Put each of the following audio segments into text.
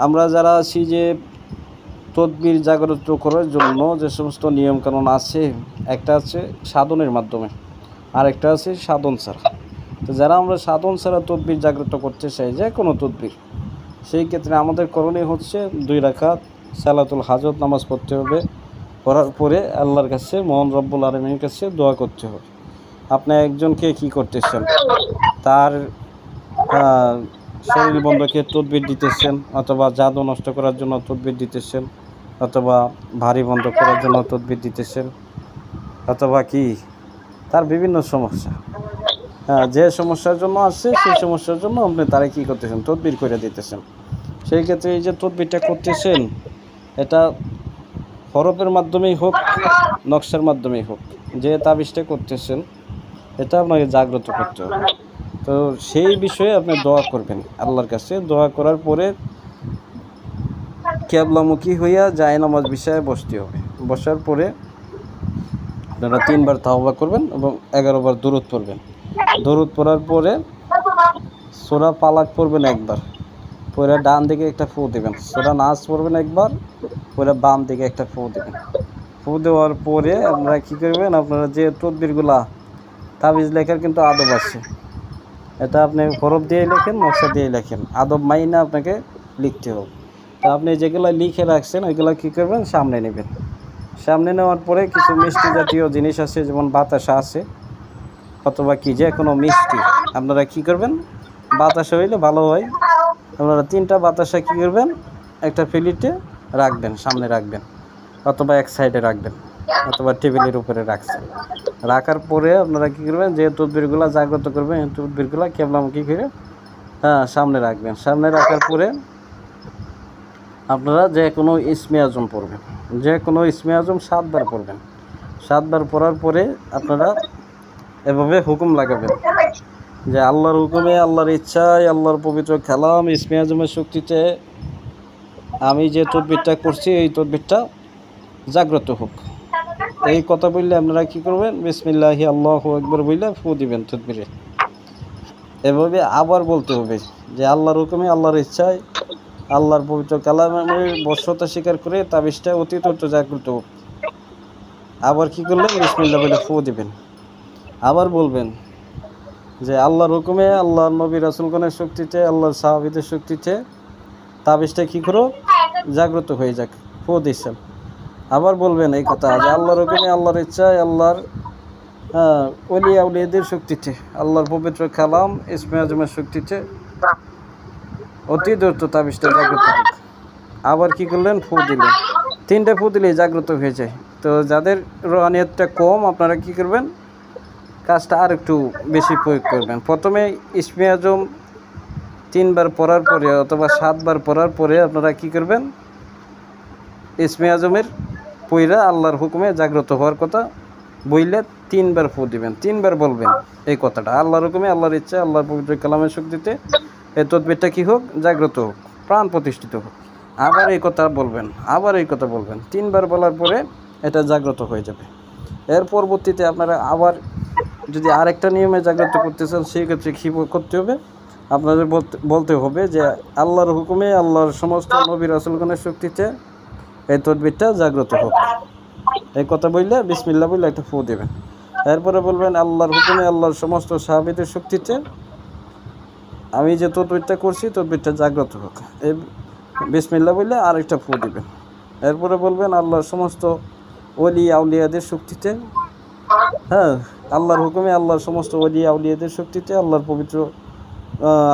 আমরা যারা আছি যে তদবির জাগ্রত করার জন্য যে সমস্ত নিয়মকানুন আছে, একটা আছে সাধনের মাধ্যমে, আর একটা আছে সাধন ছাড়া। তো যারা আমরা সাধন ছাড়া তদবির জাগ্রত করতে চাই, যে কোনো তদবির, সেই ক্ষেত্রে আমাদের করণীয় হচ্ছে 2 রাকাত সালাতুল হাজত নামাজ পড়তে হবে। পড়ার পরে আল্লাহর কাছে, মহান রব্বুল আলামিনের কাছে দোয়া করতে হবে। আপনি একজনকে কি করতেছেন, তার শরীর বন্ধকে তদবির দিতেছেন, অথবা জাদু নষ্ট করার জন্য তদবির দিতেছেন, অথবা ভারী বন্ধ করার জন্য তদবির দিতেছেন, অথবা কি তার বিভিন্ন সমস্যা, যে সমস্যার জন্য আসছে সেই সমস্যার জন্য আপনি তারা কী করতেছেন, তদবির করে দিতেছেন। সেই ক্ষেত্রে এই যে তদবিরটা করতেছেন, এটা হরফের মাধ্যমেই হোক, নকশার মাধ্যমেই হোক, যে তাবিজটা করতেছেন এটা আপনাকে জাগ্রত করতে হবে। তো সেই বিষয়ে আপনি দোয়া করবেন আল্লাহর কাছে। দোয়া করার পরে কিবলামুখী হইয়া জায়নামাজ বিছায় বসতে হবে। বসার পরে আপনারা 3 বার তাওবা করবেন এবং 11 বার দুরূদ পড়বেন। দুরূদ পড়ার পরে সূরা ফালাক পড়বেন একবার, পরে ডান দিকে একটা ফু দেবেন। সূরা নাস পড়বেন একবার, পরে বাম দিকে একটা ফু দেবেন। ফু দেওয়ার পরে আপনারা কী করবেন, আপনারা যে তদবিরগুলা, তাবিজ লেখার কিন্তু আদব আছে, এটা আপনি হরফ দিয়ে লেখেন, নকশা দিয়ে লেখেন, আদব মাইনা আপনাকে লিখতে হবে। তো আপনি যেগুলো লিখে রাখছেন ওইগুলো কী করবেন, সামনে নেবেন। সামনে নেওয়ার পরে কিছু মিষ্টি জাতীয় জিনিস আছে, যেমন বাতাসা আছে, অথবা কি যে কোনো মিষ্টি আপনারা কী করবেন, বাতাসা হইলে ভালো হয়। আপনারা 3টা বাতাসা কী করবেন, একটা প্লেটে রাখবেন, সামনে রাখবেন, অথবা এক সাইডে রাখবেন, অথবা টেবিলের উপরে রাখছেন। রাখার পরে আপনারা কী করবেন, যে তদবিরগুলো জাগ্রত করবেন এই তদবিরগুলো কিবলামুখী করে সামনে রাখবেন। সামনে রাখার পরে আপনারা যে কোনো ইসমে আজম পড়বেন, যে কোনো ইসমে আজম 7 বার পড়বেন। 7 বার পড়ার পরে আপনারা এভাবে হুকুম লাগাবেন যে আল্লাহর হুকুমে, আল্লাহর ইচ্ছায়, আল্লাহর পবিত্র কালাম ইসমে আজমের শক্তিতে আমি যে তদবিরটা করছি এই তদবিরটা জাগ্রত হোক। এই কথা বললে আপনারা কী করবেন, বিসমিল্লাহি আল্লাহু আকবার বললে ফু দিবেন তদবিরে। এভাবে আবার বলতে হবে যে আল্লাহর হুকুমে, আল্লাহর ইচ্ছায়, আল্লাহর পবিত্র কালামের বশ্যতা স্বীকার করে তাবিজটা অতি দ্রুত জাগ্রত হোক। আবার কী করলেন, বিসমিল্লাহ বলে ফু দিবেন। আবার বলবেন যে আল্লাহর হুকুমে, আল্লাহর নবী রাসূলগণের শক্তিতে, আল্লাহর সাহাবীদের শক্তিতে তাবিজটা কী করো, জাগ্রত হয়ে যাক, ফু দিচ্ছেন। আবার বলবেন এই কথা যে আল্লাহর হুকুমে, আল্লাহর ইচ্ছায়, আল্লাহর ওলিয়া উলিয়াদের শক্তিতে, আল্লাহর পবিত্র কালাম ইসমে আজমের শক্তিতে অতি দ্রুত তাবিজটা জাগ্রত হোক। আবার কী করলেন, ফু দিলেন। 3টে ফু দিলেই জাগ্রত হয়ে যায়। তো যাদের রুহানিয়াতটা কম, আপনারা কী করবেন, কাজটা আর একটু বেশি প্রয়োগ করবেন। প্রথমে ইসমে আজম 3 বার পড়ার পরে, অথবা 7 বার পড়ার পরে আপনারা কী করবেন, ইসমে আজমের পইরা আল্লাহর হুকুমে জাগ্রত হওয়ার কথা বইলে 3 বার ফু দিবেন। 3 বার বলবেন এই কথাটা, আল্লাহর হুকুমে, আল্লাহর ইচ্ছা, আল্লাহর পবিত্র কালামের শক্তিতে এই তদবিরটা কী হোক, জাগ্রত হোক, প্রাণ প্রতিষ্ঠিত হোক। আবার এই কথা বলবেন, আবার এই কথা বলবেন। 3 বার বলার পরে এটা জাগ্রত হয়ে যাবে। এর পরবর্তীতে আপনারা আবার যদি আরেকটা নিয়মে জাগ্রত করতে চান, সেই ক্ষেত্রে কী করতে হবে, আপনাদের বলতে হবে যে আল্লাহর হুকুমে, আল্লাহর সমস্ত নবী রাসূলগণের শক্তিতে এই তদবিরটা জাগ্রত হোক। এই কথা বললে বিসমিল্লাহ বললে একটা ফু দেবেন। এরপরে বলবেন আল্লাহর হুকুমে, আল্লাহর সমস্ত সাহাবীদের শক্তিতে আমি যে তদবিরটা করছি তদবিরটা জাগ্রত হোক। এই বিসমিল্লাহ বললে আরেকটা ফু দিবেন। এরপরে বলবেন আল্লাহর সমস্ত ওলি আউলিয়াদের শক্তিতে, আল্লাহর হুকুমে, আল্লাহর সমস্ত ওলি আউলিয়াদের শক্তিতে, আল্লাহর পবিত্র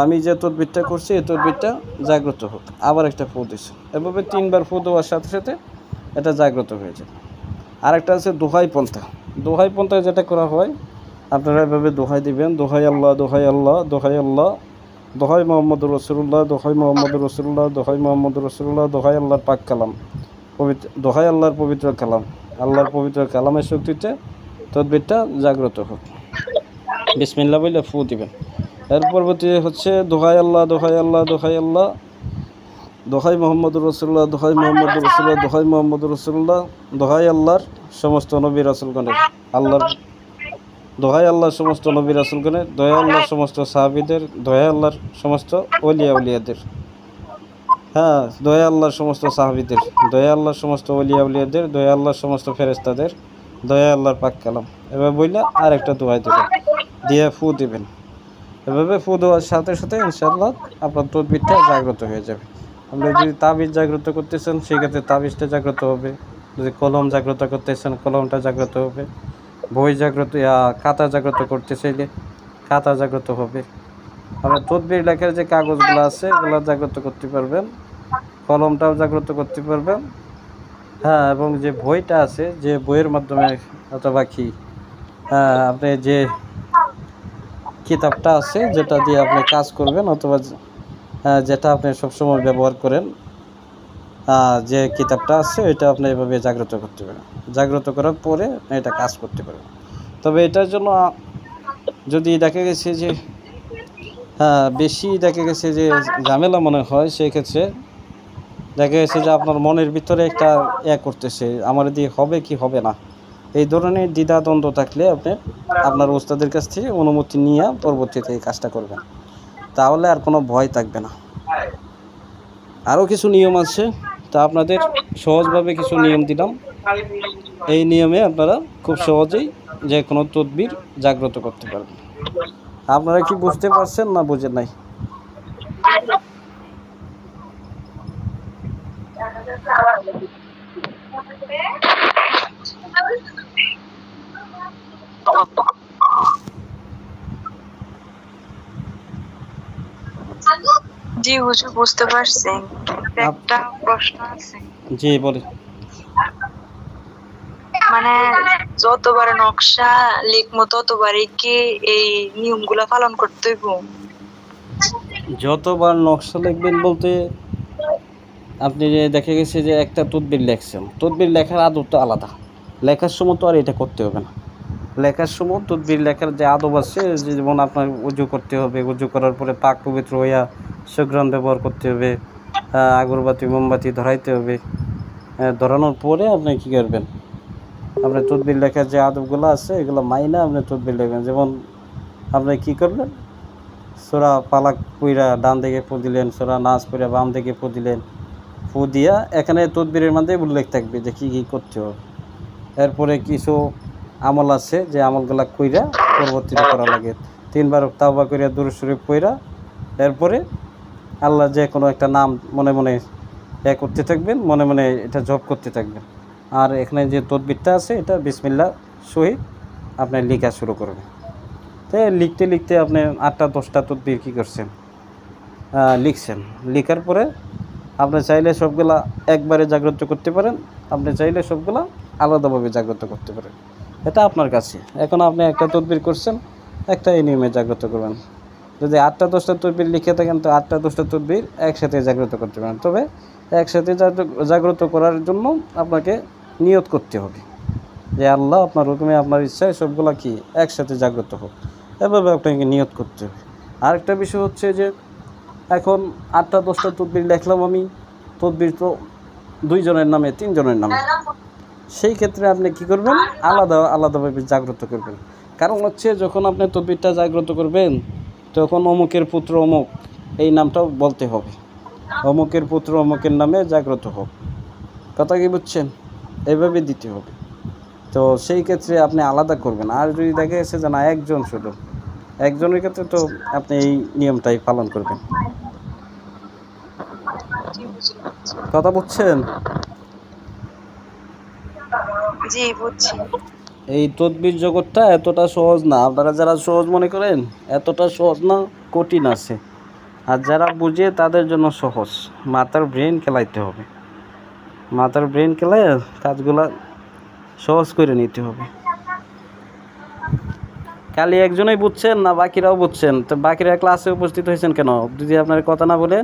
আমি যে তদবিরটা করছি এই তদবিরটা জাগ্রত হোক। আবার একটা ফু দিচ্ছেন। এভাবে 3 বার ফু দেওয়ার সাথে সাথে এটা জাগ্রত হয়ে যায়। আরেকটা আছে দোহাই পন্থা। দোহাই পন্থায় যেটা করা হয়, আপনারা এভাবে দোহাই দিবেন, দোহাই আল্লাহ, দোহাই আল্লাহ, দোহাই আল্লাহ, দোহাই মোহাম্মদুর রাসূলুল্লাহ, দোহাই মোহাম্মদুর রাসূলুল্লাহ, দোহাই মোহাম্মদুর রাসূলুল্লাহ, দোহাই আল্লাহর পাক কালাম, দোহাই আল্লাহর পবিত্র কালাম, আল্লাহর পবিত্র কালামের শক্তিতে তদবিরটা জাগ্রত হোক। বিসমিল্লাহ বলে ফু দিবেন। এর পরবর্তী হচ্ছে দোহাই আল্লাহ, দোহাই আল্লাহ, দোহাই আল্লাহ, দোহাই মোহাম্মদুর রাসূলুল্লাহ, দোহাই মোহাম্মদুর রাসূলুল্লাহ, দোহাই মোহাম্মদুর রাসূলুল্লাহ, দোহাই আল্লাহর সমস্ত নবী রাসূলগণের, আল্লাহর দোহাই আল্লাহর সমস্ত নবী রাসূলগণের, দোহাই আল্লাহর সমস্ত সাহাবীদের, দোহাই আল্লাহর সমস্ত ওলিয়া উলিয়াদের। হ্যাঁ, দয়া আল্লাহর সমস্ত সাহাবীদের, দয়া আল্লাহর সমস্ত ওলিয়া উলিয়াদের, দয়া আল্লাহর সমস্ত ফেরেশতাদের, দয়া আল্লাহর পাক কালাম, এবার বইলা আর একটা দোয়া দেবেন, দিয়ে ফু দিবেন। এভাবে ফু দেওয়ার সাথে সাথে ইনশাআল্লাহ আপনার তদবিরটা জাগ্রত হয়ে যাবে। আপনি যদি তাবিজ জাগ্রত করতেছেন সেক্ষেত্রে তাবিজটা জাগ্রত হবে, যদি কলম জাগ্রত করতেছেন কলমটা জাগ্রত হবে, বই জাগ্রত খাতা জাগ্রত করতে চাইলে খাতা জাগ্রত হবে। আপনার তদবির লেখার যে কাগজগুলো আছে এগুলো জাগ্রত করতে পারবেন, কলমটাও জাগ্রত করতে পারবেন। হ্যাঁ, এবং যে বইটা আছে, যে বইয়ের মাধ্যমে অথবা কি আপনি যে কিতাবটা আছে যেটা দিয়ে আপনি কাজ করবেন, অথবা যেটা আপনি সবসময় ব্যবহার করেন, যে কিতাবটা আছে এটা আপনি এভাবে জাগ্রত করতে পারেন। জাগ্রত করার পরে আপনি এটা কাজ করতে পারেন। তবে এটার জন্য যদি দেখা গেছে যে বেশি দেখা গেছে যে ঝামেলা মনে হয়, সেক্ষেত্রে দেখা গেছে যে আপনার মনের ভিতরে একটা করতেছে আমার দিয়ে হবে কি হবে না, এই ধরনের দ্বিধাদ্বন্দ্ব থাকলে আপনি আপনার ওস্তাদের কাছ থেকে অনুমতি নিয়ে পরবর্তীতে এই কাজটা করবেন, তাহলে আর কোনো ভয় থাকবে না। আরও কিছু নিয়ম আছে, তা আপনাদের সহজভাবে কিছু নিয়ম দিলাম। এই নিয়মে আপনারা খুব সহজেই যে কোনো তদবির জাগ্রত করতে পারবেন। আপনারা কি বুঝতে পারছেন না বুঝেন নাই? জি হুজুর, বুঝতে পারছি। একটা প্রশ্ন আছে। জি বলি। মানে যতবার নকশা লিখবো ততবারই কি এই নিয়মগুলো পালন করতে হইব? যতবার নকশা লিখবেন বলতে আপনি যে দেখা গেছে যে একটা তদবির লেখছেন, তদবির লেখার আদবটা আলাদা, লেখার সময় তো আর এটা করতে হবে না। লেখার সময় তদবির লেখার যে আদব আছে, যেমন আপনার উজু করতে হবে, উজু করার পরে পাক পবিত্র হইয়া সুঘ্রাণ ব্যবহার করতে হবে, আগরবাতি মোমবাতি ধরাইতে হবে, ধরানোর পরে আপনি কী করবেন, আপনার তদবির লেখার যে আদবগুলো আছে এগুলো মাইনা আপনি তদবির লিখবেন। যেমন আপনি কী করবেন, সূরা ফালাক পইরা ডান দিকে ফু দিলেন, সূরা নাস পইরা বাম দিকে ফু দিলেন, ফু দিয়া এখানে তদবিরের মধ্যে উল্লেখ থাকবে যে কী কী করতে হবে। এরপরে কিছু আমল আছে যে আমলগুলা কইরা পরবর্তীতে করা লাগে, 3 বার তাওবা কইরা দুরূদ শরীফ পইরা এরপরে আল্লাহ যে কোনো একটা নাম মনে মনে করতে থাকবেন, মনে মনে এটা জপ করতে থাকবেন। আর এখানে যে তদবিরটা আছে এটা বিসমিল্লাহ সহিত আপনি লেখা শুরু করবেন। তো লিখতে লিখতে আপনি 8টা 10টা তদবির কী করছেন, লিখছেন। লেখার পরে আপনি চাইলে সবগুলা একবারে জাগ্রত করতে পারেন, আপনি চাইলে সবগুলা আলাদাভাবে জাগ্রত করতে পারেন, এটা আপনার কাছে। এখন আপনি একটা তদবির করছেন, একটা এই নিয়মে জাগ্রত করবেন। যদি 8টা 10টা তদবির লিখে থাকেন তো 8টা 10টা তদবির একসাথে জাগ্রত করতে পারেন। তবে একসাথে জাগ্রত করার জন্য আপনাকে নিয়ত করতে হবে যে আল্লাহ আপনার হুকুমে আপনার ইচ্ছায় সবগুলা কি একসাথে জাগ্রত হোক, এভাবে আপনাকে নিয়ত করতে হবে। আরেকটা বিষয় হচ্ছে যে এখন 8টা 10টা তদবির লিখলাম আমি, তদবির তো 2 জনের নামে 3 জনের নামে, সেই ক্ষেত্রে আপনি কি করবেন, আলাদাভাবে জাগ্রত করবেন। কারণ হচ্ছে যখন আপনি তদবিরটা জাগ্রত করবেন তখন অমুকের পুত্র অমুক এই নামটাও বলতে হবে, অমুকের পুত্র অমুকের নামে জাগ্রত হোক, কথা কি বুঝছেন? এইভাবে দিতে হবে। তো সেই ক্ষেত্রে আপনি আলাদা করবেন। আর যদি দেখা গেছে যে না একজন, শুধু একজনের ক্ষেত্রে তো আপনি এই নিয়মটাই পালন করবেন। কথা বুঝছেন? জি বুঝছি। এই তদবির জগৎটা এতটা সহজ না, আপনারা যারা সহজ মনে করেন এতটা সহজ না, কঠিন আছে। আর যারা বুঝে তাদের জন্য সহজ, মাথার ব্রেন খেলাইতে হবে, মাথার ব্রেন খেলায় কাজগুলা সহজ করে নিতে হবে। খালি একজনই বুঝছেন না বাকিরাও বুঝছেন? তো বাকিরা ক্লাসে উপস্থিত হয়েছেন কেন যদি আপনার কথা না বলেন?